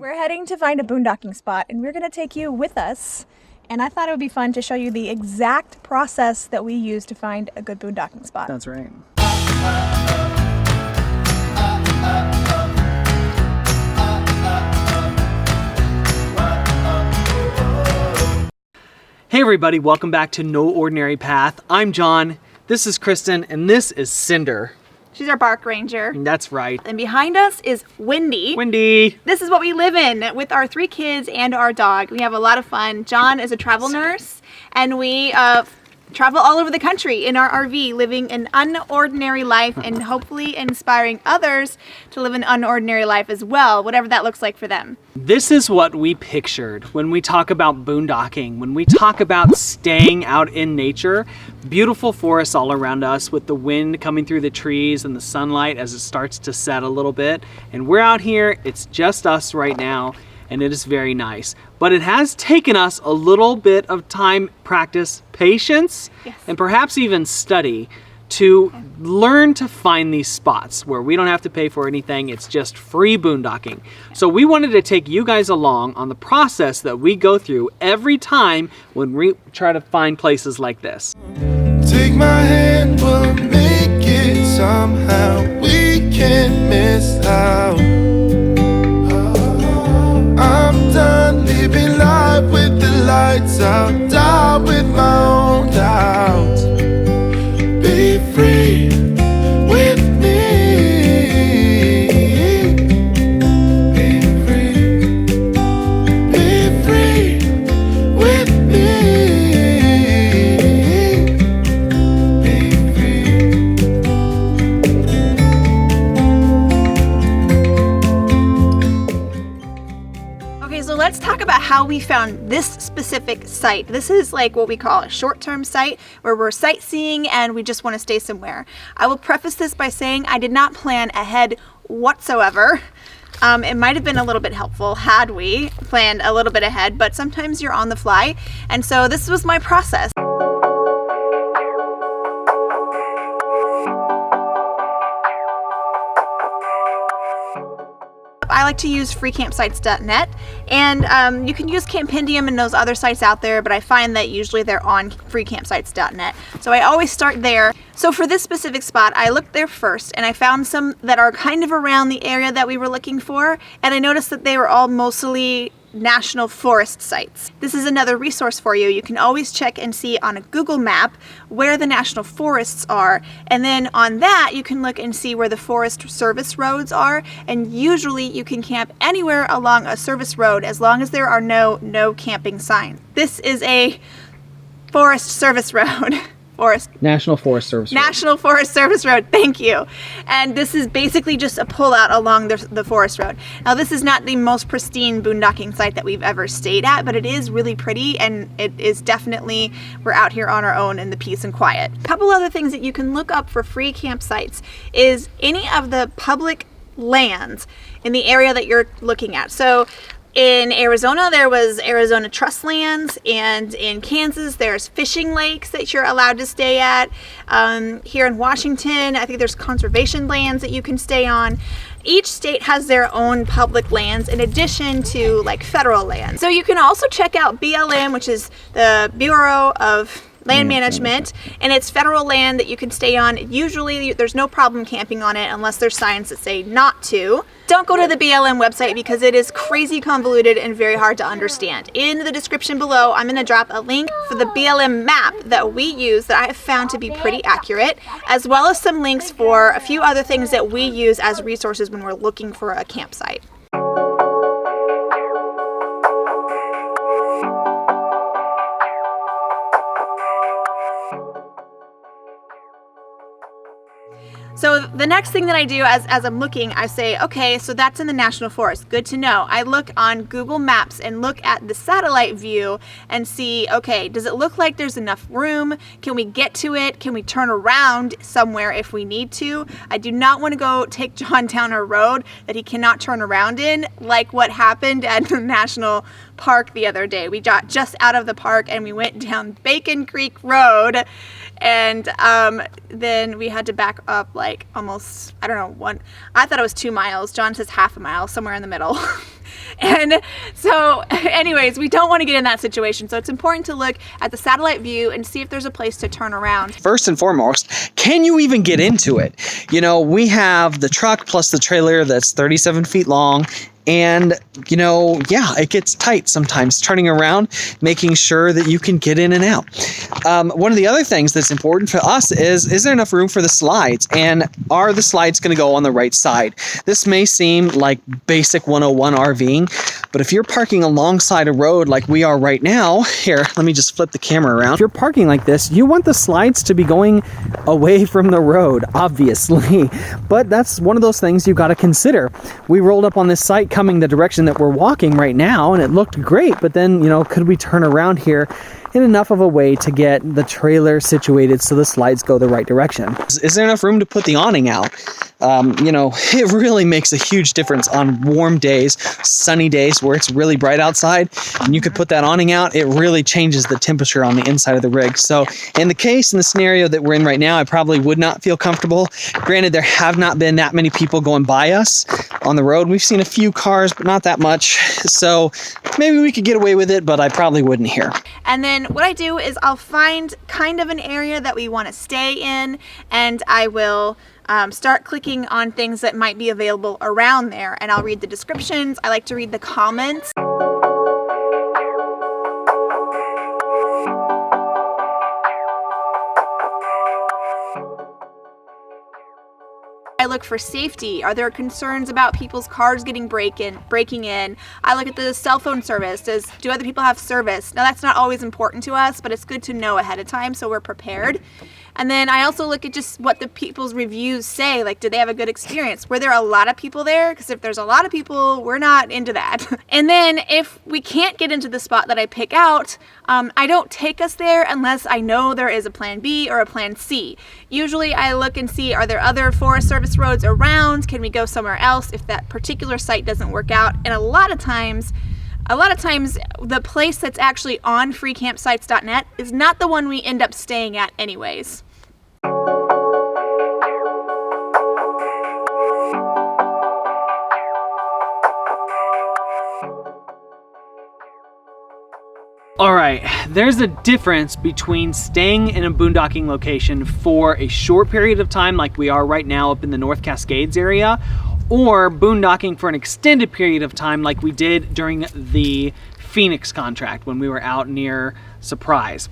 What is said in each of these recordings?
We're heading to find a boondocking spot, and we're going to take you with us. And I thought it would be fun to show you the exact process that we use to find a good boondocking spot. That's right. Hey everybody, welcome back to No Ordinary Path. I'm John, this is Kristen, and this is Cinder. She's our bark ranger. That's right. And behind us is Wendy. Wendy! This is what we live in with our 3 kids and our dog. We have a lot of fun. John is a travel nurse, and we travel all over the country in our RV, living an unordinary life and hopefully inspiring others to live an unordinary life as well, whatever that looks like for them. This is what we pictured when we talk about boondocking, when we talk about staying out in nature. Beautiful forests all around us with the wind coming through the trees and the sunlight as it starts to set a little bit. And we're out here, it's just us right now, and it is very nice. But it has taken us a little bit of time, practice, patience, Yes. and perhaps even study to learn to find these spots where we don't have to pay for anything. It's just free boondocking. So we wanted to take you guys along on the process that we go through every time when we try to find places like this. Take my hand, we'll make it somehow. We can't miss out. I'm done living life with the lights out. Die with my own doubts. Be free with me. Be free. Be free with me. Be free. Okay, so let's talk about how we found this specific site. This is like what we call a short-term site where we're sightseeing and we just want to stay somewhere. I will preface this by saying I did not plan ahead whatsoever. It might have been a little bit helpful had we planned a little bit ahead, but sometimes you're on the fly. And so this was my process. I like to use freecampsites.net, and you can use Campendium and those other sites out there, but I find that usually they're on freecampsites.net. So I always start there. So for this specific spot, I looked there first, and I found some that are kind of around the area that we were looking for, and I noticed that they were all mostly national forest sites. This is another resource for you. You can always check and see on a Google map where the national forests are, and then on that you can look and see where the Forest Service roads are, and usually you can camp anywhere along a service road as long as there are no camping signs. This is a Forest Service road. National Forest Service Road. National Forest Service Road, thank you. And this is basically just a pullout along the forest road. Now this is not the most pristine boondocking site that we've ever stayed at, but it is really pretty, and it is definitely, we're out here on our own in the peace and quiet. A couple other things that you can look up for free campsites is any of the public lands in the area that you're looking at. So in Arizona, there was Arizona Trust Lands, and in Kansas, there's fishing lakes that you're allowed to stay at. Here in Washington, I think there's conservation lands that you can stay on. Each state has their own public lands in addition to like federal lands. So you can also check out BLM, which is the Bureau of Land Management, and it's federal land that you can stay on. Usually there's no problem camping on it unless there's signs that say not to. Don't go to the BLM website because it is crazy convoluted and very hard to understand. In the description below, I'm going to drop a link for the BLM map that we use that I have found to be pretty accurate, as well as some links for a few other things that we use as resources when we're looking for a campsite. So the next thing that I do as I'm looking, I say, okay, so that's in the National Forest. Good to know. I look on Google Maps and look at the satellite view and see, okay, does it look like there's enough room? Can we get to it? Can we turn around somewhere if we need to? I do not want to go take John down a road that he cannot turn around in, like what happened at the National Park the other day. We got just out of the park and we went down Bacon Creek Road, and then we had to back up like almost, I don't know, I thought it was 2 miles. John says half a mile, somewhere in the middle. And so anyways, we don't want to get in that situation. So it's important to look at the satellite view and see if there's a place to turn around. First and foremost, can you even get into it? You know, we have the truck plus the trailer that's 37 feet long. And, you know, yeah, it gets tight sometimes turning around, making sure that you can get in and out. One of the other things that's important for us is there enough room for the slides? And are the slides going to go on the right side? This may seem like basic 101 RVing, but if you're parking alongside a road like we are right now, here, let me just flip the camera around. If you're parking like this, you want the slides to be going away from the road, obviously. But that's one of those things you've got to consider. We rolled up on this site coming the direction that we're walking right now, and it looked great, but then, you know, could we turn around here in enough of a way to get the trailer situated so the slides go the right direction? Is there enough room to put the awning out? You know, it really makes a huge difference on warm days, sunny days where it's really bright outside, and you could put that awning out. It really changes the temperature on the inside of the rig. So in the scenario that we're in right now, I probably would not feel comfortable. Granted, there have not been that many people going by us on the road. We've seen a few cars, but not that much. So maybe we could get away with it, but I probably wouldn't here. And then what I do is I'll find kind of an area that we want to stay in, and I will start clicking on things that might be available around there, and I'll read the descriptions. I like to read the comments. I look for safety. Are there concerns about people's cars getting breaking in? I look at the cell phone service. Do other people have service? Now, that's not always important to us, but it's good to know ahead of time so we're prepared. And then I also look at just what the people's reviews say. Like, did they have a good experience? Were there a lot of people there? Because if there's a lot of people, we're not into that. And then if we can't get into the spot that I pick out, I don't take us there unless I know there is a plan B or a plan C. Usually I look and see, are there other Forest Service roads around? Can we go somewhere else if that particular site doesn't work out? And a lot of times, the place that's actually on freecampsites.net is not the one we end up staying at anyways. All right, there's a difference between staying in a boondocking location for a short period of time like we are right now up in the North Cascades area, or boondocking for an extended period of time like we did during the Phoenix contract when we were out near Surprise.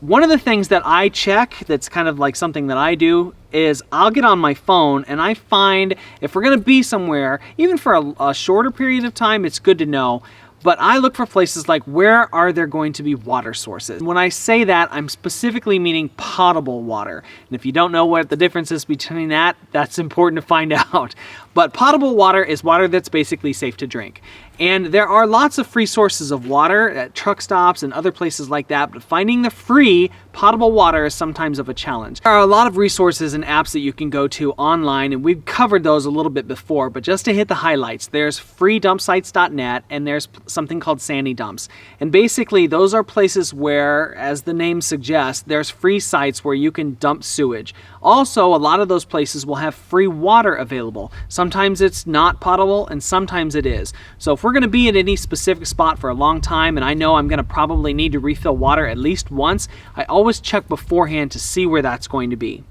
One of the things that I check that's kind of like something that I do is I'll get on my phone and I find if we're gonna be somewhere, even for a shorter period of time, it's good to know. But I look for places like, where are there going to be water sources? When I say that, I'm specifically meaning potable water. And if you don't know what the difference is between that, that's important to find out. But potable water is water that's basically safe to drink. And there are lots of free sources of water at truck stops and other places like that, but finding the free potable water is sometimes of a challenge. There are a lot of resources and apps that you can go to online, and we've covered those a little bit before, but just to hit the highlights, there's freedumpsites.net and there's something called Sandy Dumps. And basically those are places where, as the name suggests, there's free sites where you can dump sewage. Also, a lot of those places will have free water available. Sometimes it's not potable and sometimes it is. So if we're going to be at any specific spot for a long time and I know I'm going to probably need to refill water at least once, I always check beforehand to see where that's going to be.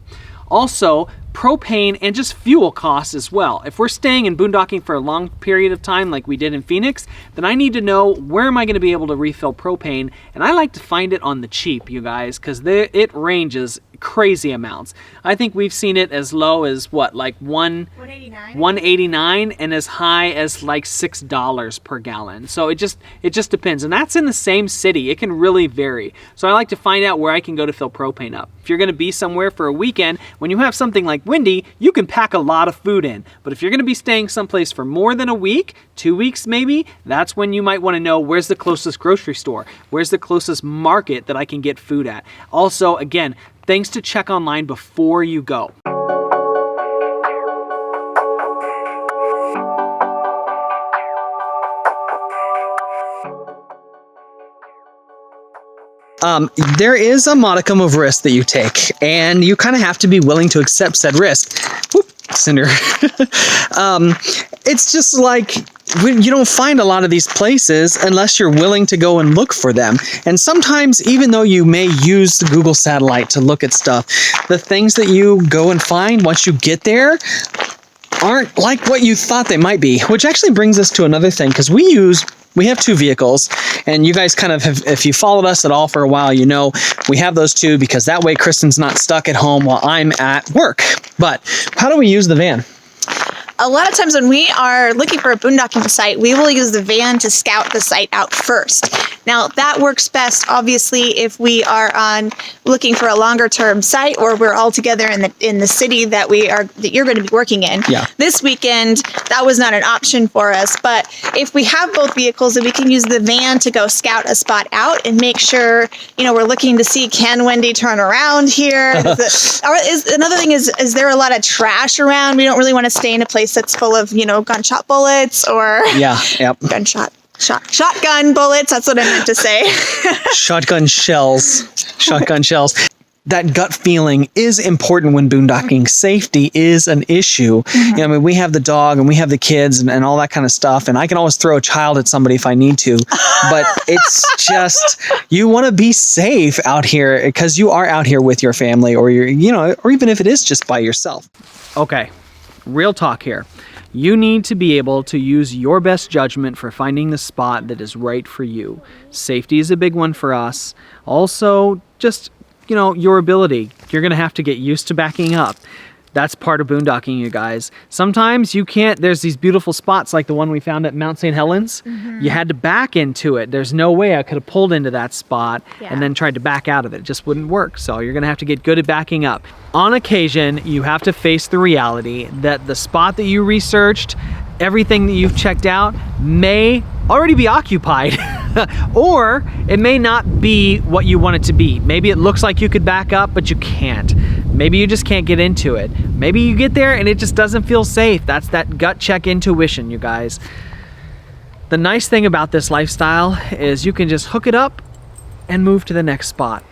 Also, propane and just fuel costs as well. If we're staying in boondocking for a long period of time like we did in Phoenix, then I need to know where am I going to be able to refill propane, and I like to find it on the cheap, you guys, because it ranges crazy amounts. I think we've seen it as low as what, like $1.89 and as high as like $6 per gallon. So it just depends, and that's in the same city. It can really vary. So I like to find out where I can go to fill propane up. If you're going to be somewhere for a weekend, when you have something like Windy, you can pack a lot of food in. But if you're going to be staying someplace for more than a week, 2 weeks maybe, that's when you might want to know where's the closest grocery store, where's the closest market that I can get food at. Also, again, things to check online before you go. There is a modicum of risk that you take, and you kind of have to be willing to accept said risk. Whoop, Cinder. It's just like you don't find a lot of these places unless you're willing to go and look for them. And sometimes, even though you may use the Google satellite to look at stuff, the things that you go and find once you get there aren't like what you thought they might be, which actually brings us to another thing, because we have 2 vehicles, and you guys kind of have, if you followed us at all for a while, you know we have those 2 because that way Kristen's not stuck at home while I'm at work. But how do we use the van? A lot of times when we are looking for a boondocking site, we will use the van to scout the site out first. Now that works best, obviously, if we are looking for a longer term site, or we're all together in the city that you're going to be working in. Yeah. This weekend, that was not an option for us. But if we have both vehicles, then we can use the van to go scout a spot out and make sure, we're looking to see, can Wendy turn around here? Another thing is there a lot of trash around? We don't really want to stay in a place that's full of, gunshot bullets or shotgun bullets. That's what I meant to say. Shotgun shells. That gut feeling is important when boondocking. Safety is an issue. We have the dog and we have the kids and all that kind of stuff. And I can always throw a child at somebody if I need to. But it's just, you want to be safe out here because you are out here with your family, or or even if it is just by yourself. Okay, real talk here. You need to be able to use your best judgment for finding the spot that is right for you. Safety is a big one for us. Also, just your ability. You're going to have to get used to backing up. That's part of boondocking, you guys. Sometimes you can't, there's these beautiful spots like the one we found at Mount St. Helens. You had to back into it. There's no way I could have pulled into that spot and then tried to back out of it. It just wouldn't work. So you're going to have to get good at backing up. On occasion, you have to face the reality that the spot that you researched, everything that you've checked out, may already be occupied. Or it may not be what you want it to be. Maybe it looks like you could back up, but you can't. Maybe you just can't get into it. Maybe you get there and it just doesn't feel safe. That's that gut check intuition, you guys. The nice thing about this lifestyle is you can just hook it up and move to the next spot.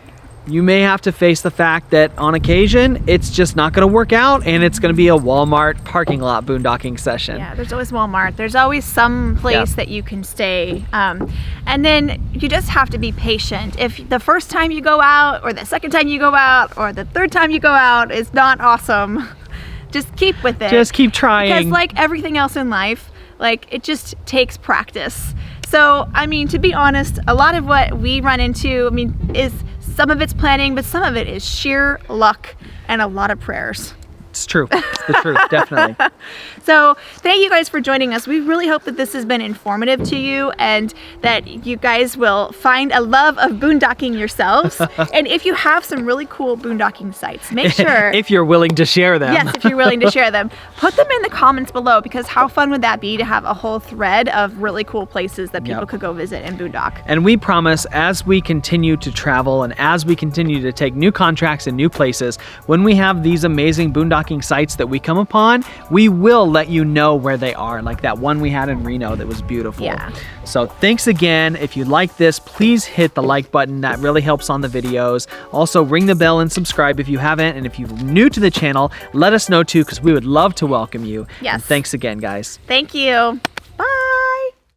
You may have to face the fact that on occasion, it's just not going to work out and it's going to be a Walmart parking lot boondocking session. Yeah, there's always Walmart. There's always some place that you can stay. And then you just have to be patient. If the first time you go out, or the second time you go out, or the third time you go out is not awesome, just keep with it. Just keep trying. Because like everything else in life, it just takes practice. So, to be honest, a lot of what we run into, is some of it's planning, but some of it is sheer luck and a lot of prayers. It's true. It's the truth, definitely. So thank you guys for joining us. We really hope that this has been informative to you and that you guys will find a love of boondocking yourselves. And if you have some really cool boondocking sites, make sure... if you're willing to share them. Yes, if you're willing to share them. Put them in the comments below, because how fun would that be to have a whole thread of really cool places that people could go visit and boondock. And we promise, as we continue to travel and as we continue to take new contracts in new places, when we have these amazing boondocking sites that we come upon, we will let you know where they are, like that one we had in Reno that was beautiful. Yeah. So thanks again. If you like this, please hit the like button. That really helps on the videos. Also, ring the bell and subscribe if you haven't. And if you're new to the channel, let us know too, because we would love to welcome you. Yes. And thanks again, guys. Thank you.